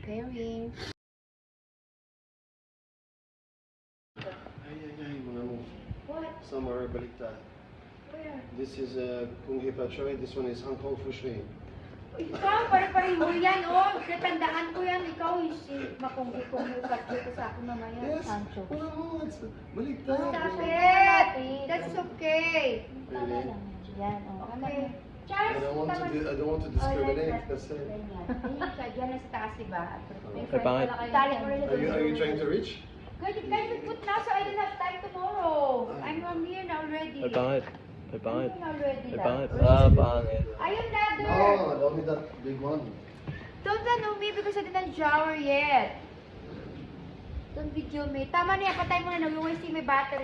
Pairing. Ay, mon amour. What? Somewhere baliktad. Where? This is Kung Hei Choy. This one is Hong Kong Fu Shui. Ikaw, pare-pareho yan, oh. Natandaan ko yan. Ikaw, si makunghi-kunghi ka sa akin mamaya. Yes. Sancho. Mon amour, it's baliktad. Stop it! That's okay. Really? Yan, Okay. I Charles, don't want to discriminate. That's it. Diyan na sa taas, diba? Ay, pangit. Tali ko rin sa Are you trying to reach? Can we put now so I don't have time tomorrow? I'm here now already. Ay, pangit. Ay, pangit. I'm here already. Ay, now. pangit. Ah, pangit. Ayun, ladder! No, don't need that big one. Don't ano me because I didn't shower yet. Don't video me. Tama na yan, patay mo na. Nag-wasting my battery.